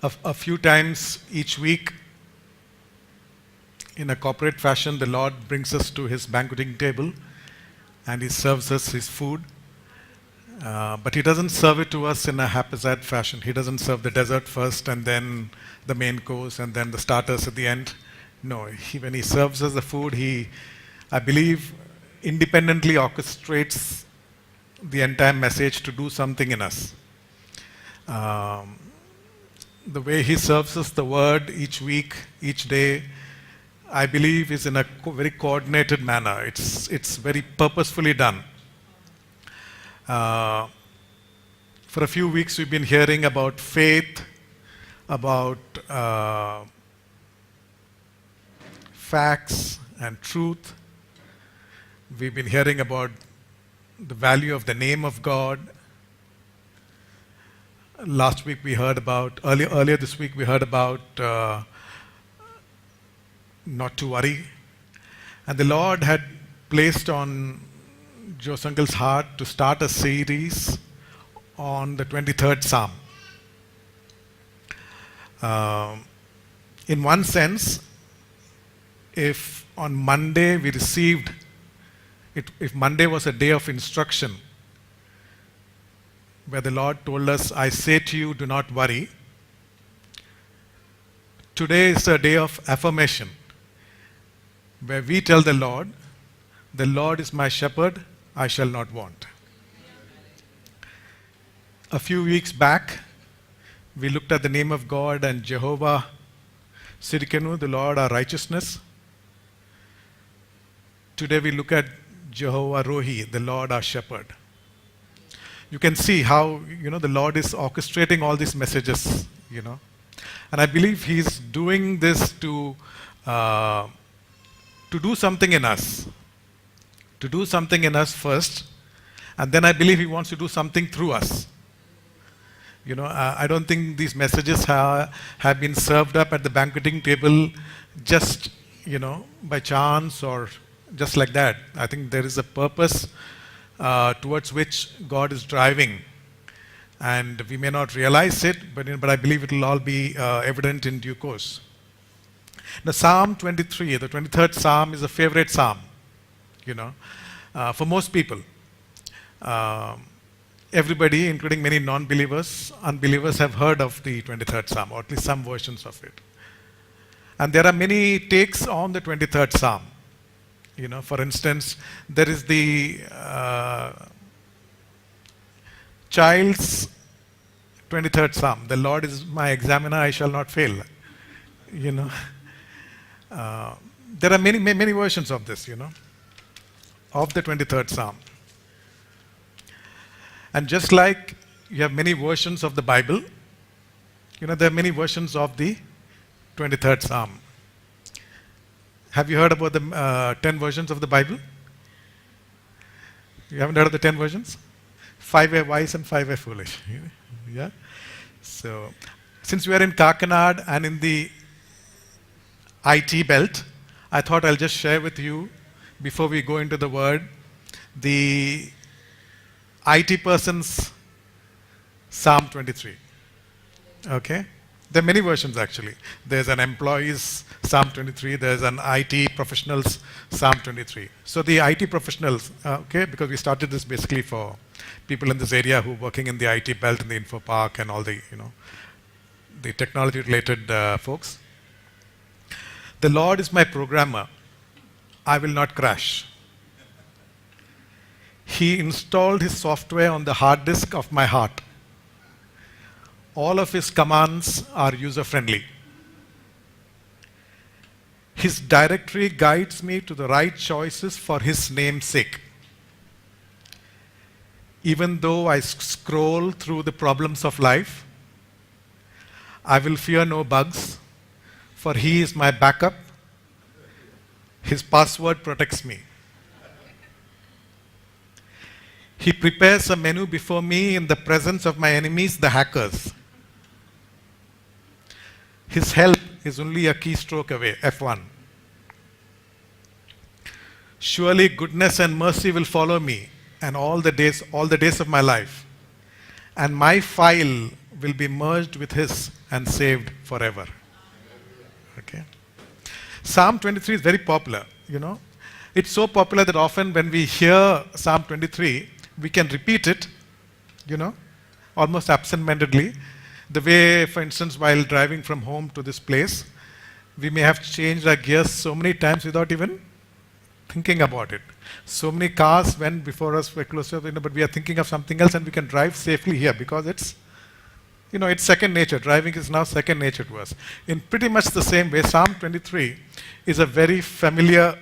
A few times each week, in a corporate fashion, the Lord brings us to His banqueting table and He serves us His food. But He doesn't serve it to us in a haphazard fashion. He doesn't serve the dessert first and then the main course and then the starters at the end. No, when He serves us the food, He, I believe, independently orchestrates the entire message to do something in us. The way He serves us the word each week, each day, I believe is in a very coordinated manner. It's very purposefully done. For a few weeks we've been hearing about faith, about facts and truth. We've been hearing about the value of the name of God. Last week we heard about, earlier this week we heard about not to worry. And the Lord had placed on Joe Uncle's heart to start a series on the 23rd Psalm. In one sense, if on Monday we received, if Monday was a day of instruction, where the Lord told us, I say to you, do not worry. Today is a day of affirmation, where we tell the Lord is my shepherd, I shall not want. A few weeks back, we looked at the name of God and Jehovah Sidkenu, the Lord our righteousness. Today we look at Jehovah Rohi, the Lord our shepherd. You can see how, the Lord is orchestrating all these messages, And I believe He's doing this to do something in us. To do something in us first, and then I believe He wants to do something through us. I don't think these messages have been served up at the banqueting table just, by chance or just like that. I think there is a purpose towards which God is driving, and we may not realize it, but I believe it will all be evident in due course. Now, Psalm 23, the 23rd Psalm, is a favorite psalm, for most people. Everybody, including many non-believers, unbelievers, have heard of the 23rd Psalm, or at least some versions of it. And there are many takes on the 23rd Psalm. For instance, there is the child's 23rd Psalm. The Lord is my examiner, I shall not fail. There are many versions of this, of the 23rd Psalm. And just like you have many versions of the Bible, there are many versions of the 23rd Psalm. Have you heard about the 10 versions of the Bible? You haven't heard of the 10 versions? 5 were wise and 5 were foolish. Yeah? So, since we are in Kakinad and in the IT belt, I thought I'll just share with you, before we go into the word, the IT person's Psalm 23. Okay? There are many versions actually. There's an employee's Psalm 23, there's an IT professional's Psalm 23. So the IT professionals, because we started this basically for people in this area who are working in the IT belt, in the info park and all the, the technology related folks. The Lord is my programmer. I will not crash. He installed His software on the hard disk of my heart. All of His commands are user-friendly. His directory guides me to the right choices for His name's sake. Even though I scroll through the problems of life, I will fear no bugs, for He is my backup. His password protects me. He prepares a menu before me in the presence of my enemies, the hackers. His help is only a keystroke away, F1. Surely goodness and mercy will follow me and all the days of my life. And my file will be merged with his and saved forever. Okay. Psalm 23 is very popular, you know. It's so popular that often when we hear Psalm 23, we can repeat it, you know, almost absent-mindedly. The way, for instance, while driving from home to this place, we may have changed our gears so many times without even thinking about it. So many cars went before us, were closer, you know, but we are thinking of something else, and we can drive safely here because it's, you know, it's second nature. Driving is now second nature to us. In pretty much the same way, Psalm 23 is a very familiar,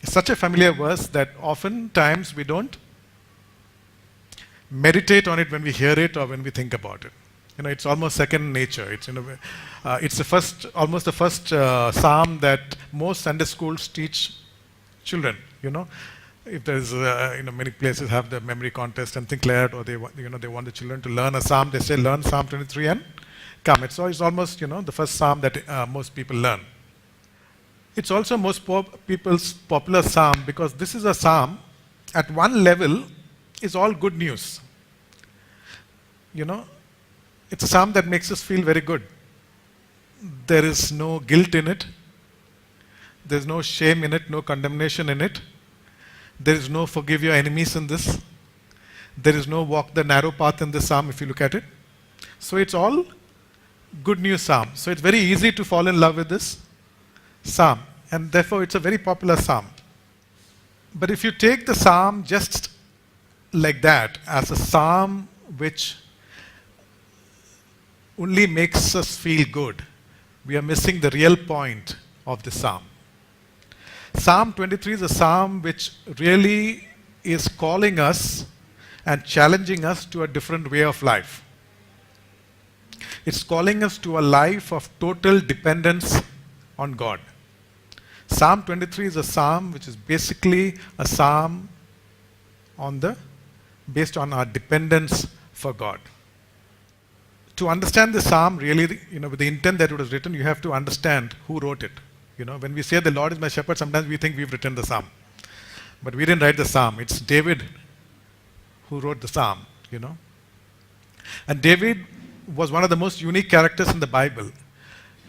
such a familiar verse that oftentimes we don't meditate on it when we hear it or when we think about it. You know, it's almost second nature. It's in a way, it's the first, almost the first psalm that most Sunday schools teach children. You know, if there's, you know, many places have the memory contest and things like that, or they, you know, they want the children to learn a psalm. They say learn Psalm 23 and come. It's almost, you know, the first psalm that most people learn. It's also most people's popular psalm because this is a psalm. At one level, is all good news. You know, it's a psalm that makes us feel very good. There is no guilt in it. There's no shame in it, no condemnation in it. There is no forgive your enemies in this. There is no walk the narrow path in this psalm if you look at it. So it's all good news psalm. So it's very easy to fall in love with this psalm, and therefore it's a very popular psalm. But if you take the psalm just like that, as a psalm which only makes us feel good, we are missing the real point of the psalm. Psalm 23 is a psalm which really is calling us and challenging us to a different way of life. It's calling us to a life of total dependence on God. Psalm 23 is a psalm which is basically a psalm based on our dependence for God. To understand the psalm, really, you know, with the intent that it was written, you have to understand who wrote it. You know, when we say the Lord is my shepherd, sometimes we think we've written the psalm. But we didn't write the psalm. It's David who wrote the psalm, you know. And David was one of the most unique characters in the Bible.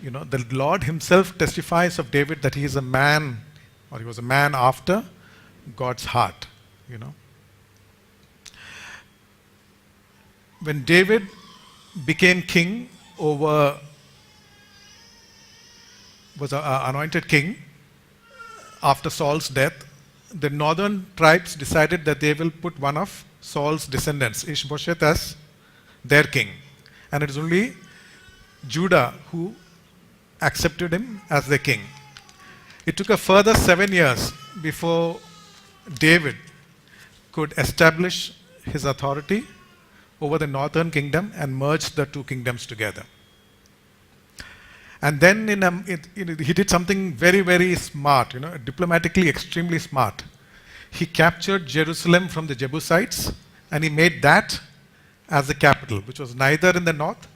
You know, the Lord himself testifies of David that he is a man, or he was a man after God's heart, you know. When David became king was anointed king after Saul's death, the northern tribes decided that they will put one of Saul's descendants, Ishbosheth, as their king. And it is only Judah who accepted him as their king. It took a further 7 years before David could establish his authority over the northern kingdom and merge the two kingdoms together. And then he did something very, very smart, you know, diplomatically extremely smart. He captured Jerusalem from the Jebusites and he made that as the capital, which was neither in the north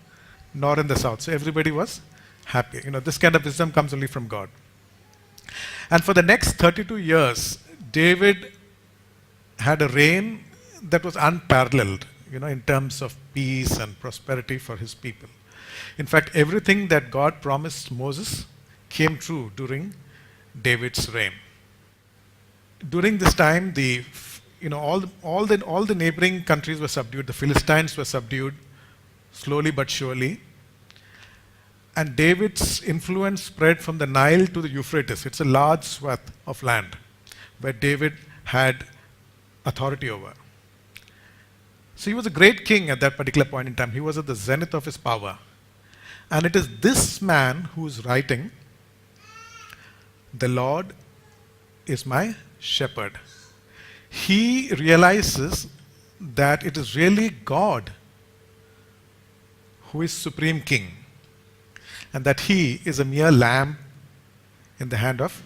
nor in the south. So everybody was happy. You know, this kind of wisdom comes only from God. And for the next 32 years, David had a reign that was unparalleled, you know, in terms of peace and prosperity for his people. In fact, everything that God promised Moses came true during David's reign. During this time, all the neighboring countries were subdued. The Philistines were subdued slowly but surely. And David's influence spread from the Nile to the Euphrates. It's a large swath of land where David had authority over. So he was a great king at that particular point in time. He was at the zenith of his power. And it is this man who is writing, "The Lord is my shepherd." He realizes that it is really God who is supreme king, and that he is a mere lamb in the hand of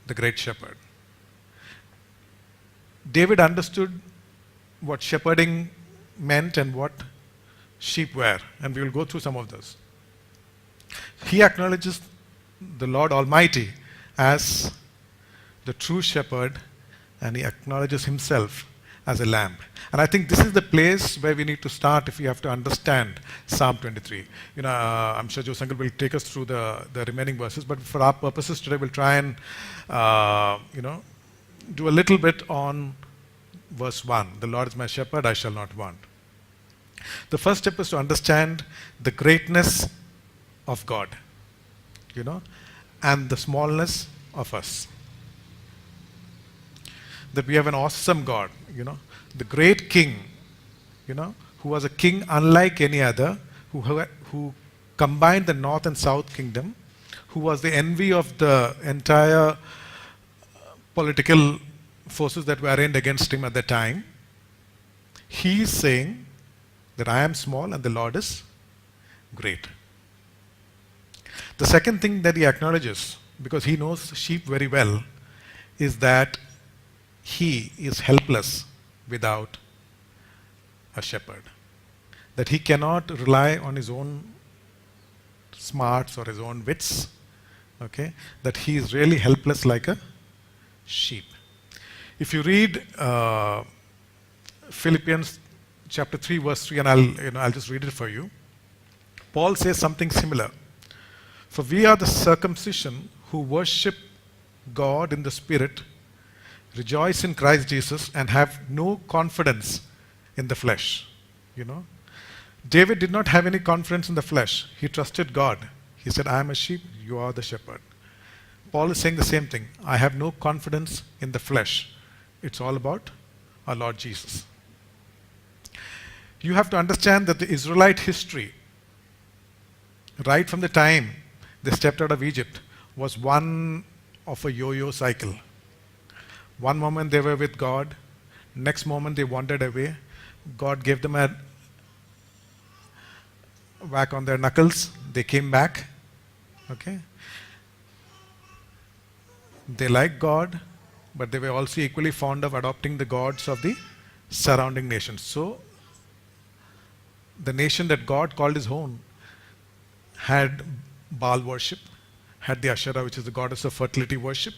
the great shepherd. David understood what shepherding meant and what sheep were, and we will go through some of those. He acknowledges the Lord Almighty as the true shepherd, and he acknowledges himself as a lamp. And I think this is the place where we need to start if we have to understand Psalm 23. I'm sure Joe Sangal will take us through the remaining verses, but for our purposes today, we'll try and, do a little bit on verse 1. The Lord is my shepherd, I shall not want. The first step is to understand the greatness of God, and the smallness of us. That we have an awesome God, the great King, who was a king unlike any other, who combined the north and south kingdom, who was the envy of the entire political forces that were arrayed against him at the time. He is saying that I am small and the Lord is great. The second thing that he acknowledges, because he knows sheep very well, is that he is helpless without a shepherd. That he cannot rely on his own smarts or his own wits. Okay? That he is really helpless like a sheep. If you read Philippians chapter 3 verse 3, and I'll just read it for you. Paul says something similar. For we are the circumcision who worship God in the Spirit, rejoice in Christ Jesus, and have no confidence in the flesh. David did not have any confidence in the flesh. He trusted God. He said, I am a sheep, you are the shepherd. Paul is saying the same thing. I have no confidence in the flesh. It's all about our Lord Jesus. You have to understand that the Israelite history, right from the time they stepped out of Egypt, was one of a yo-yo cycle. One moment they were with God, next moment they wandered away. God gave them a whack on their knuckles. They came back. Okay? They liked God, but they were also equally fond of adopting the gods of the surrounding nations. So, the nation that God called his own had Baal worship, had the Asherah, which is the goddess of fertility worship.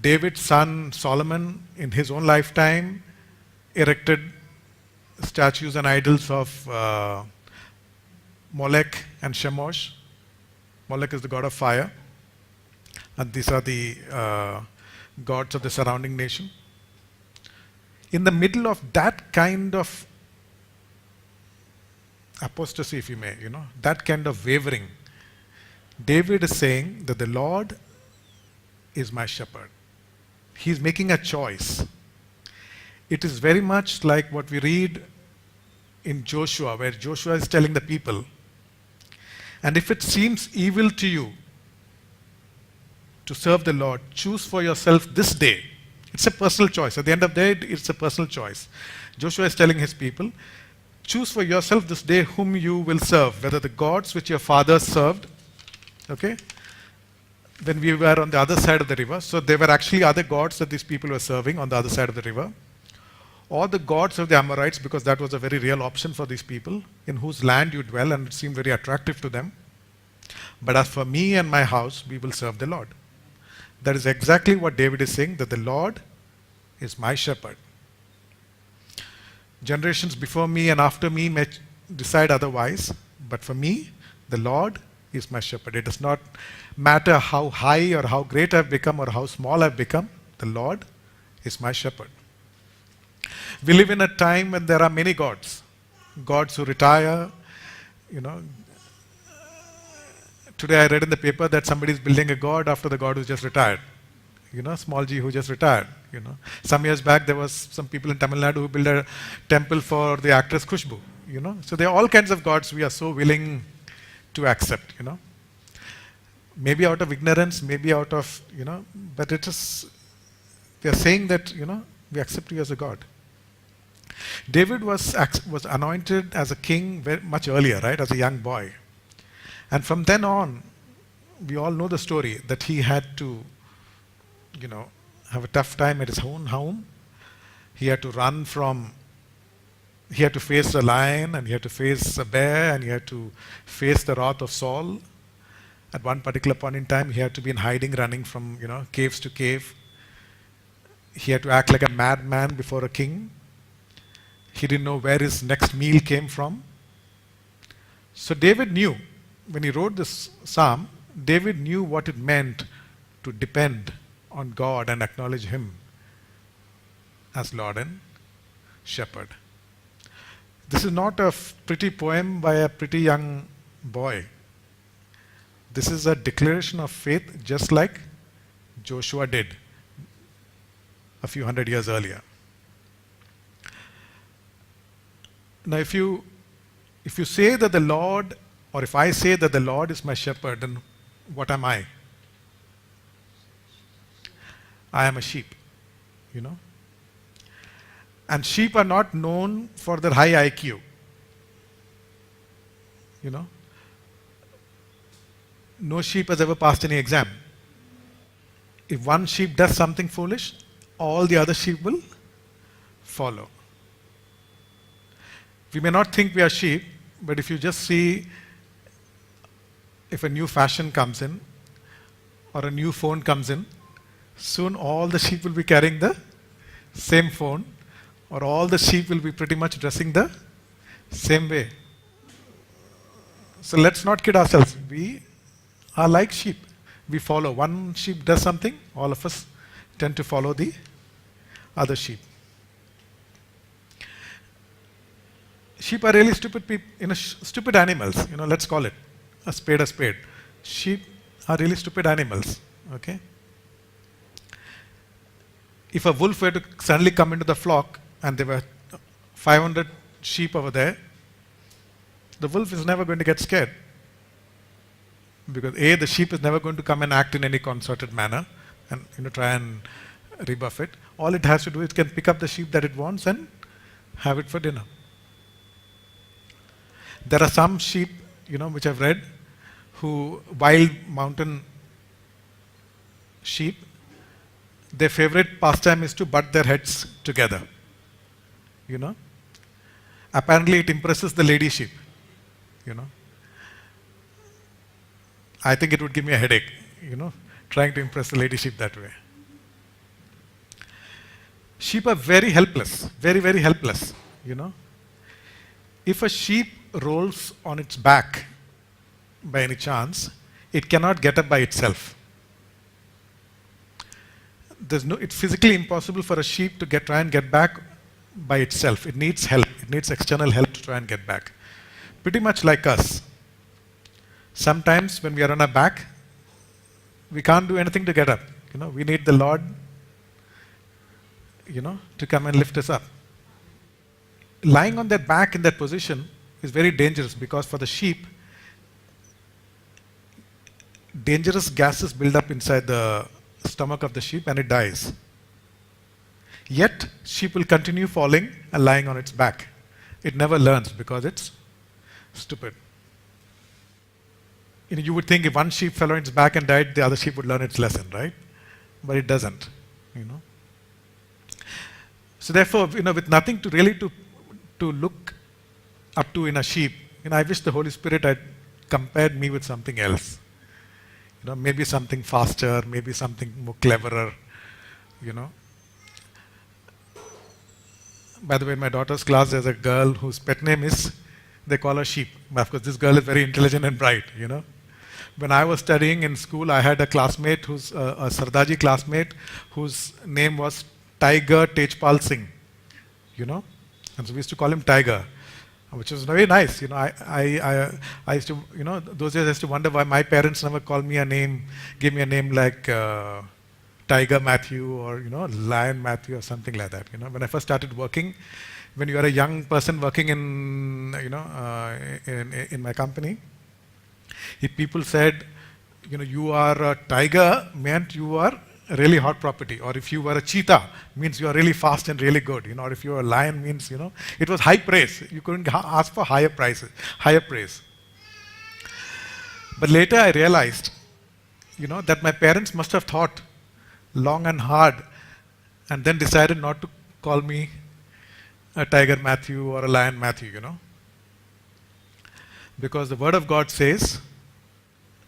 David's son Solomon, in his own lifetime, erected statues and idols of Molech and Chemosh. Molech is the god of fire, and these are the gods of the surrounding nation. In the middle of that kind of apostasy, if you may, that kind of wavering, David is saying that the Lord is my shepherd. He's making a choice. It is very much like what we read in Joshua, where Joshua is telling the people, and if it seems evil to you to serve the Lord, choose for yourself this day. It's a personal choice. At the end of the day, it's a personal choice. Joshua is telling his people, choose for yourself this day whom you will serve, whether the gods which your fathers served, okay, when we were on the other side of the river. So there were actually other gods that these people were serving on the other side of the river, or the gods of the Amorites, because that was a very real option for these people, in whose land you dwell, and it seemed very attractive to them. But as for me and my house, we will serve the Lord. That is exactly what David is saying, that the Lord is my shepherd. Generations before me and after me may decide otherwise, but for me, the Lord is my shepherd. It does not matter how high or how great I've become or how small I've become, the Lord is my shepherd. We live in a time when there are many gods. Gods who retire, Today I read in the paper that somebody is building a god after the god who just retired. Small G who just retired. Some years back there was some people in Tamil Nadu who built a temple for the actress Khushbu. So there are all kinds of gods we are so willing to accept. Maybe out of ignorance, maybe out of but it is. We are saying that we accept you as a god. David was anointed as a king very much earlier, right, as a young boy. And from then on, we all know the story that he had to, have a tough time at his own home. He had to he had to face a lion, and he had to face a bear, and he had to face the wrath of Saul. At one particular point in time, he had to be in hiding, running from, caves to cave. He had to act like a madman before a king. He didn't know where his next meal came from. So David knew, when he wrote this psalm, David knew what it meant to depend on God and acknowledge Him as Lord and Shepherd. This is not a pretty poem by a pretty young boy. This is a declaration of faith, just like Joshua did a few hundred years earlier. Now, if you say that the Lord, or if I say that the Lord is my shepherd, then what am I? I am a sheep, you know. And sheep are not known for their high IQ, you know. No sheep has ever passed any exam. If one sheep does something foolish, all the other sheep will follow. We may not think we are sheep, but if you just see if a new fashion comes in or a new phone comes in, soon all the sheep will be carrying the same phone, or all the sheep will be pretty much dressing the same way. So let's not kid ourselves. We are like sheep. We follow. One sheep does something, all of us tend to follow the other sheep. Sheep are really stupid stupid animals. You know, let's call it a spade a spade. Sheep are really stupid animals. Okay. If a wolf were to suddenly come into the flock and there were 500 sheep over there, the wolf is never going to get scared. Because A, the sheep is never going to come and act in any concerted manner and try and rebuff it. All it has to do is it can pick up the sheep that it wants and have it for dinner. There are some sheep, which I've read, who wild mountain sheep, their favorite pastime is to butt their heads together. Apparently it impresses the lady sheep. I think it would give me a headache, trying to impress the lady sheep that way. Sheep are very helpless, very, very helpless, If a sheep rolls on its back by any chance, it cannot get up by itself. It's physically impossible for a sheep to try and get back by itself. It needs help. It needs external help to try and get back. Pretty much like us. Sometimes when we are on our back, we can't do anything to get up. We need the Lord, to come and lift us up. Lying on their back in that position is very dangerous because for the sheep, dangerous gases build up inside the stomach of the sheep and it dies. Yet, sheep will continue falling and lying on its back. It never learns because it's stupid. You would think if one sheep fell on its back and died, the other sheep would learn its lesson, right? But it doesn't, So therefore, with nothing to really to look up to in a sheep, I wish the Holy Spirit had compared me with something else. Maybe something faster, maybe something more cleverer, By the way, in my daughter's class, there's a girl whose pet name is, they call her Sheep. But of course, this girl is very intelligent and bright, When I was studying in school, I had a classmate who's a Sardaji classmate whose name was Tiger Tejpal Singh, And so we used to call him Tiger, which was very nice. I used to, those days I used to wonder why my parents never gave me a name like Tiger Matthew or, Lion Matthew or something like that. When I first started working, when you are a young person working in, in my company, if people said, you are a tiger, meant you are a really hot property. Or if you were a cheetah, means you are really fast and really good. Or if you are a lion, means, it was high praise. You couldn't ask for higher praise. But later I realized, that my parents must have thought long and hard and then decided not to call me a Tiger Matthew or a Lion Matthew, Because the Word of God says,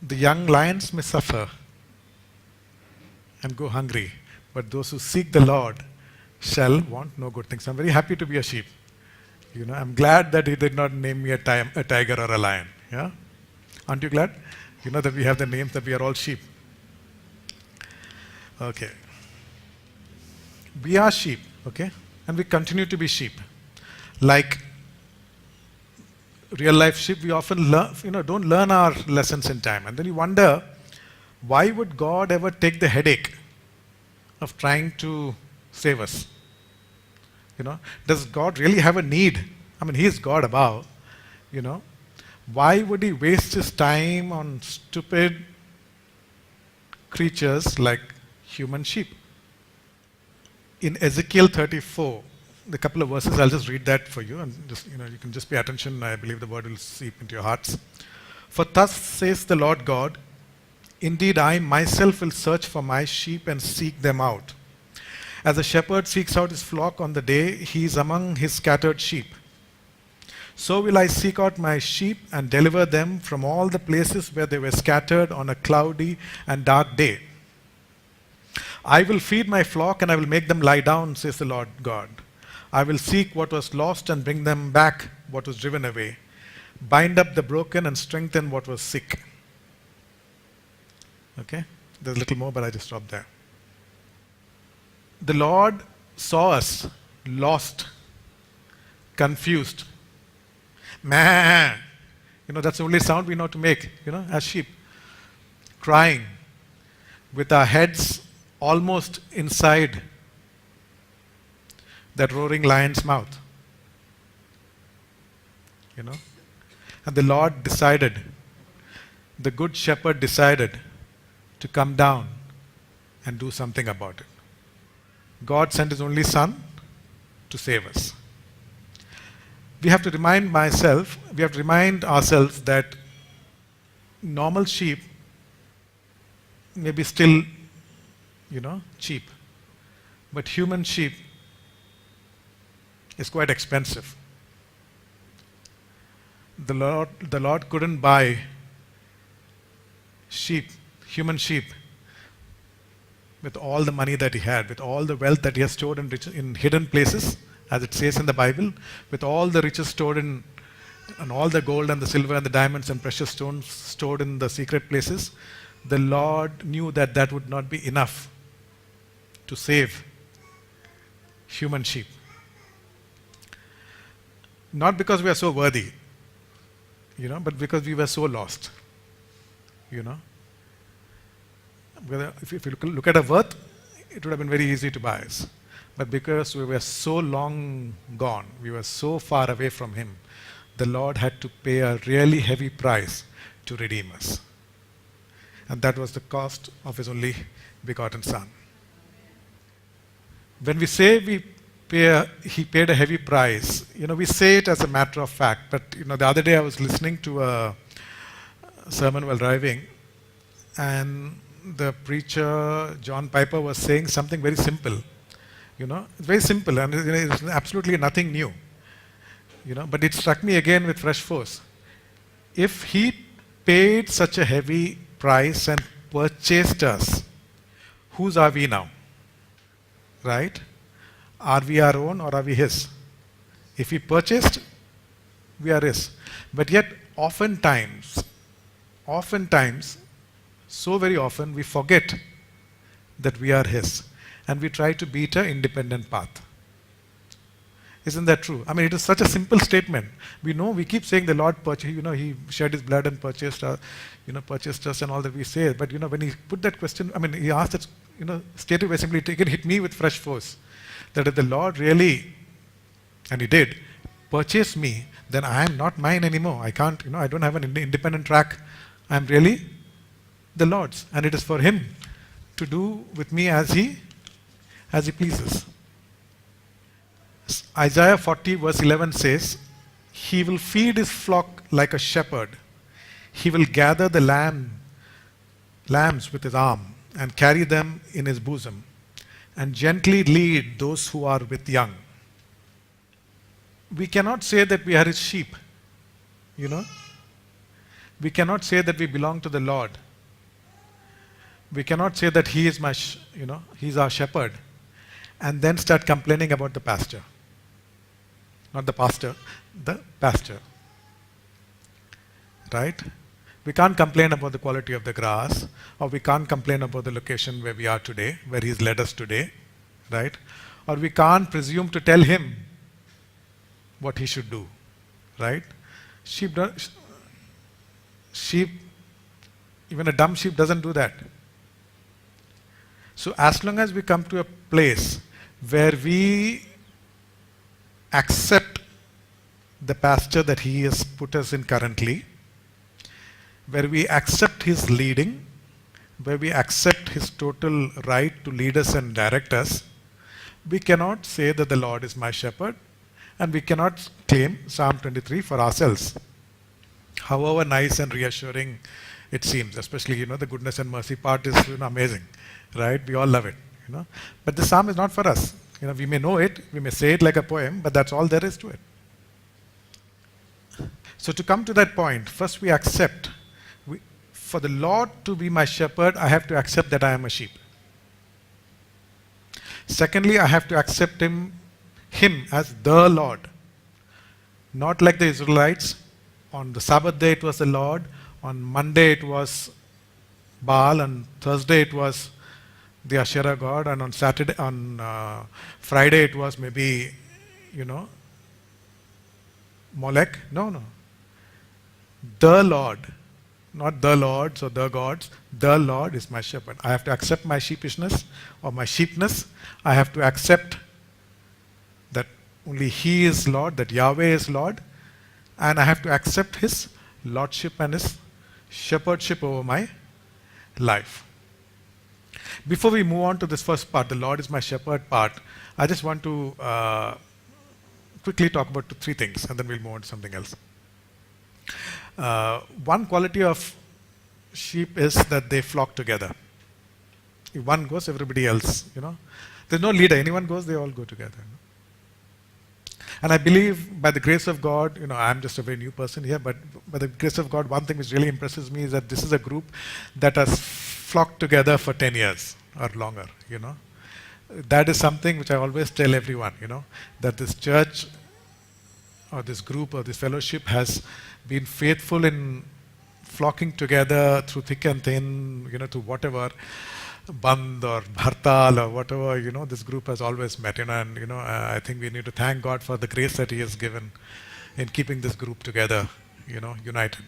the young lions may suffer and go hungry, but those who seek the Lord shall want no good things. I'm very happy to be a sheep. I'm glad that he did not name me a tiger or a lion. Yeah? Aren't you glad? That we have the names, that we are all sheep. Okay. We are sheep, okay? And we continue to be sheep. Like real life sheep, we often don't learn our lessons in time. And then you wonder, why would God ever take the headache of trying to save us? Does God really have a need? I mean, He is God above, Why would He waste His time on stupid creatures like human sheep? In Ezekiel 34, the couple of verses, I'll just read that for you, and just, you can just pay attention. I believe the word will seep into your hearts. For thus says the Lord God, indeed I myself will search for my sheep and seek them out. As a shepherd seeks out his flock on the day he is among his scattered sheep, so will I seek out my sheep and deliver them from all the places where they were scattered on a cloudy and dark day. I will feed my flock and I will make them lie down, says the Lord God. I will seek what was lost and bring them back what was driven away, bind up the broken and strengthen what was sick. Okay? There's a little more, but I just stopped there. The Lord saw us lost, confused. Meh. That's the only sound we know to make, as sheep. Crying with our heads almost inside that roaring lion's mouth. And the Lord decided, the Good Shepherd decided to come down and do something about it. God sent His only Son to save us. We have to remind ourselves that normal sheep may be still, cheap. But human sheep is quite expensive. The Lord couldn't buy human sheep, with all the money that He had, with all the wealth that He has stored in hidden places, as it says in the Bible, with all the riches stored and all the gold and the silver and the diamonds and precious stones stored in the secret places. The Lord knew that that would not be enough to save human sheep. Not because we are so worthy, but because we were so lost. If you look at our worth, it would have been very easy to buy us. But because we were so long gone, we were so far away from Him, the Lord had to pay a really heavy price to redeem us. And that was the cost of His only begotten Son. When we say He paid a heavy price, we say it as a matter of fact. But the other day I was listening to a sermon while driving, and the preacher, John Piper, was saying something very simple. It's very simple, and it's absolutely nothing new. But it struck me again with fresh force. If He paid such a heavy price and purchased us, whose are we now? Right? Are we our own or are we His? If He purchased, we are His. But yet, oftentimes, so very often, we forget that we are His, and we try to beat an independent path. Isn't that true? I mean, it is such a simple statement. We keep saying the Lord purchased, He shed His blood and purchased us and all that we say. But, when He put that question, He asked that, stated very simply, it hit me with fresh force. That if the Lord really, and He did, purchase me, then I am not mine anymore. I can't, I don't have an independent track. I am really the Lord's. And it is for Him to do with me as He pleases. Isaiah 40 verse 11 says, He will feed His flock like a shepherd. He will gather the lambs with His arm and carry them in His bosom, and gently lead those who are with young. We cannot say that we are His sheep. We cannot say that we belong to the Lord We cannot say that he is he's our shepherd, and then start complaining about the pasture. Not the pastor, the pasture. Right? We can't complain about the quality of the grass, or we can't complain about the location where we are today, where he's led us today, right? Or we can't presume to tell him what he should do, right? Sheep, even a dumb sheep doesn't do that. So as long as we come to a place where we accept the pasture that he has put us in currently, where we accept his leading, where we accept his total right to lead us and direct us, we cannot say that the Lord is my shepherd, and we cannot claim Psalm 23 for ourselves. However nice and reassuring it seems, especially the goodness and mercy part is amazing, right? We all love it, But the psalm is not for us. We may know it, we may say it like a poem, but that's all there is to it. So to come to that point, first we accept. For the Lord to be my shepherd, I have to accept that I am a sheep. Secondly, I have to accept him as the Lord. Not like the Israelites. On the Sabbath day it was the Lord. On Monday it was Baal. On Thursday it was the Asherah god. And on Friday it was maybe, Molech. No. The Lord. Not the Lords or the gods. The Lord is my shepherd. I have to accept my sheepishness or my sheepness. I have to accept that only he is Lord, that Yahweh is Lord. And I have to accept his lordship and his shepherdship over my life. Before we move on to this first part, the Lord is my shepherd part, I just want to quickly talk about three things, and then we'll move on to something else. One quality of sheep is that they flock together. If one goes, everybody else, There's no leader. Anyone goes, they all go together. And I believe by the grace of God, I'm just a very new person here, but by the grace of God, one thing which really impresses me is that this is a group that has flocked together for 10 years or longer, That is something which I always tell everyone, that this church or this group or this fellowship has been faithful in flocking together through thick and thin, to whatever, Bandh or Bhartal or whatever, this group has always met, and, I think we need to thank God for the grace that he has given in keeping this group together, united.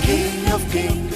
King of Kings.